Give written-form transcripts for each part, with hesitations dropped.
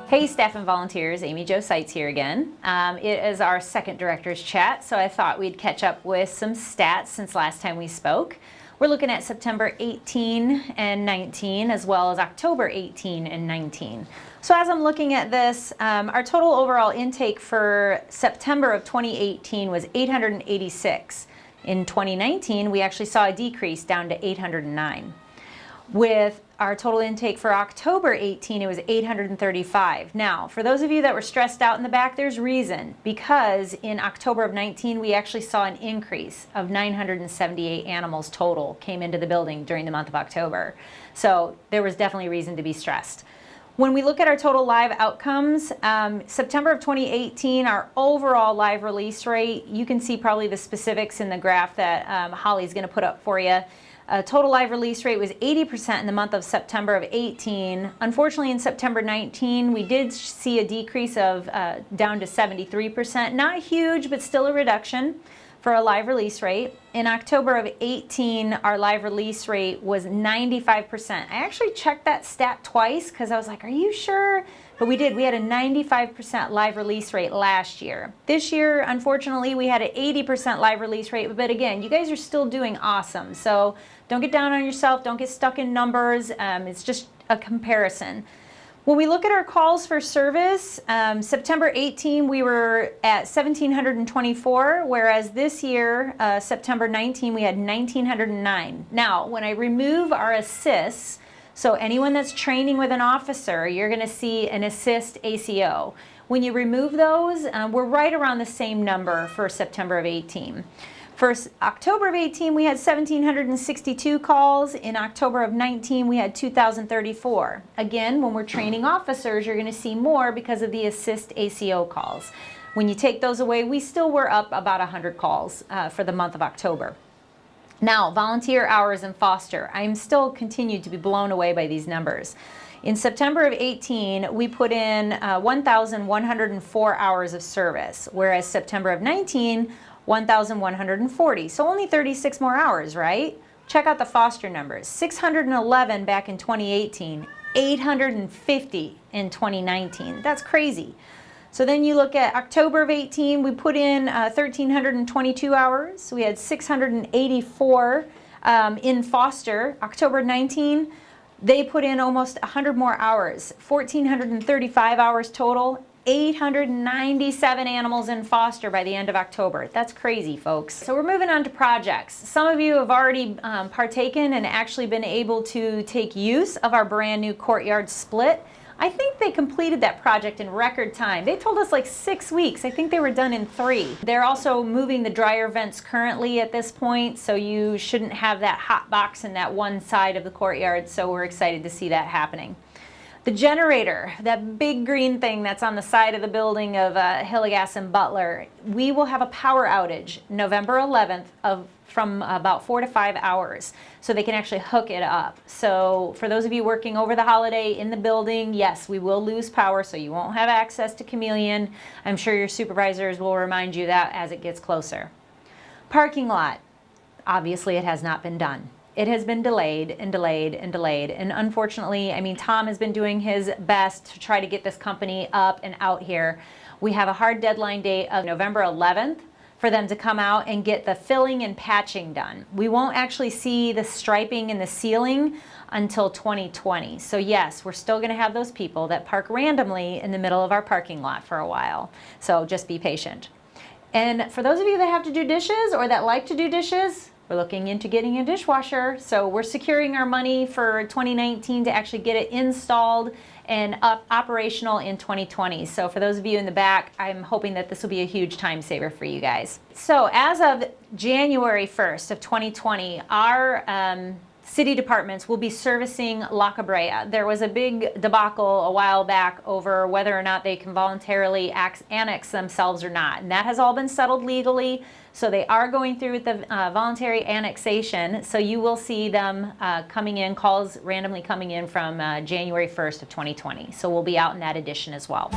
Hey staff and volunteers, Amy Jo Seitz here again. It is our second director's chat, so I thought we'd catch up with some stats since last time we spoke. We're looking at September 18 and 19 as well as October 18 and 19. So as I'm looking at this, our total overall intake for September of 2018 was 886. In 2019, we actually saw a decrease down to 809. With our total intake for October 18, it was 835. Now, for those of you that were stressed out in the back, there's reason. Because in October of 19, we actually saw an increase of 978 animals total came into the building during the month of October. So there was definitely reason to be stressed. When we look at our total live outcomes, September of 2018, our overall live release rate, you can see probably the specifics in the graph that Holly's going to put up for you. Total live release rate was 80% in the month of September of 18. Unfortunately, in September 19, we did see a decrease of down to 73%. Not huge, but still a reduction for a live release rate. In October of 18, our live release rate was 95%. I actually checked that stat twice because I was like, are you sure? But we did. We had a 95% live release rate last year. This year, unfortunately, we had an 80% live release rate. But again, you guys are still doing awesome. So don't get down on yourself. Don't get stuck in numbers. It's just a comparison. When we look at our calls for service, September 18, we were at 1,724, whereas this year, September 19, we had 1,909. Now, when I remove our assists, so anyone that's training with an officer, you're going to see an assist ACO. When you remove those, we're right around the same number for September of 18. For October of 18, we had 1,762 calls. In October of 19, we had 2,034. Again, when we're training officers, you're going to see more because of the assist ACO calls. When you take those away, we still were up about 100 calls for the month of October. Now, volunteer hours in foster. I'm still continued to be blown away by these numbers. In September of 18, we put in 1,104 hours of service, whereas September of 19, 1,140. So only 36 more hours, right? Check out the foster numbers. 611 back in 2018, 850 in 2019. That's crazy. So then you look at October of 18, we put in 1,322 hours. We had 684 in foster. October 19, they put in almost 100 more hours, 1,435 hours total. 897 animals in foster by the end of October. That's crazy, folks. So we're moving on to projects. Some of you have already partaken and actually been able to take use of our brand new courtyard split. I think they completed that project in record time. They told us like 6 weeks. I think they were done in 3. They're also moving the dryer vents currently at this point, so you shouldn't have that hot box in that one side of the courtyard, so we're excited to see that happening. The generator, that big green thing that's on the side of the building of Hillegas and Butler, we will have a power outage November 11th from about 4 to 5 hours so they can actually hook it up. So for those of you working over the holiday in the building, yes, we will lose power, so you won't have access to Chameleon. I'm sure your supervisors will remind you that as it gets closer. Parking lot, obviously it has not been done. It has been delayed and delayed and delayed. And unfortunately, I mean, Tom has been doing his best to try to get this company up and out here. We have a hard deadline date of November 11th for them to come out and get the filling and patching done. We won't actually see the striping and the sealing until 2020. So yes, we're still gonna have those people that park randomly in the middle of our parking lot for a while. So just be patient. And for those of you that have to do dishes or that like to do dishes, we're looking into getting a dishwasher, so we're securing our money for 2019 to actually get it installed and operational in 2020. So for those of you in the back, I'm hoping that this will be a huge time saver for you guys. So as of January 1st of 2020, our city departments will be servicing La Cabrera. There was a big debacle a while back over whether or not they can voluntarily annex themselves or not, and that has all been settled legally. So they are going through with the voluntary annexation. So you will see them coming in, calls randomly coming in from January 1st of 2020. So we'll be out in that edition as well.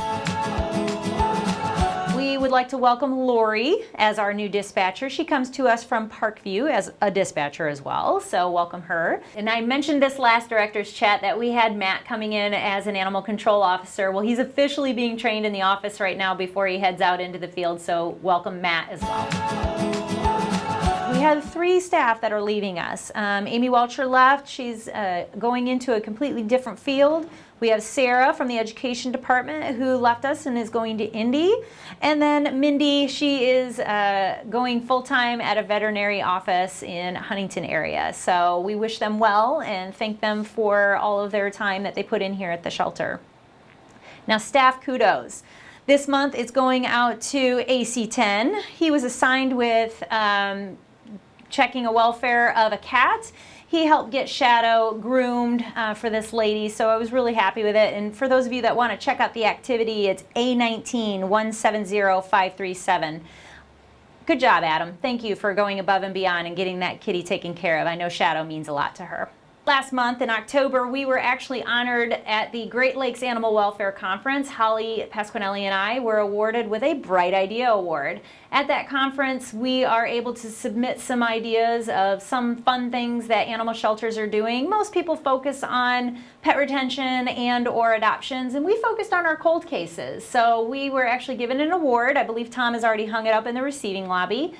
We would would like to welcome Lori as our new dispatcher. She comes to us from Parkview as a dispatcher as well, so welcome her. And I mentioned this last director's chat that we had Matt coming in as an animal control officer. Well, he's officially being trained in the office right now before he heads out into the field, so welcome Matt as well. We have 3 staff that are leaving us. Amy Welcher left. She's going into a completely different field. We have Sarah from the education department who left us and is going to Indy. And then Mindy, she is going full-time at a veterinary office in Huntington area. So we wish them well and thank them for all of their time that they put in here at the shelter. Now, staff kudos. This month it's going out to AC10. He was assigned with checking a welfare of a cat. He helped get Shadow groomed for this lady, so I was really happy with it. And for those of you that want to check out the activity, it's A19170537. Good job, Adam. Thank you for going above and beyond and getting that kitty taken care of. I know Shadow means a lot to her. Last month in October, we were actually honored at the Great Lakes Animal Welfare Conference. Holly Pasquinelli and I were awarded with a Bright Idea Award. At that conference, we are able to submit some ideas of some fun things that animal shelters are doing. Most people focus on pet retention and or adoptions, and we focused on our cold cases. So we were actually given an award. I believe Tom has already hung it up in the receiving lobby.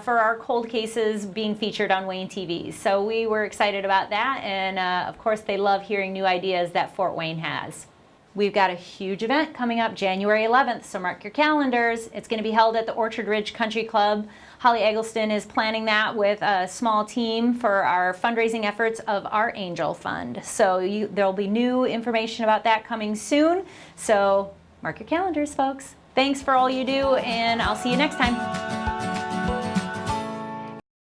For our cold cases being featured on Wayne TV. So we were excited about that, and of course they love hearing new ideas that Fort Wayne has. We've got a huge event coming up January 11th, so mark your calendars. It's going to be held at the Orchard Ridge Country Club. Holly Eggleston is planning that with a small team for our fundraising efforts of our Angel Fund. So there'll be new information about that coming soon, so mark your calendars, folks. Thanks for all you do, and I'll see you next time.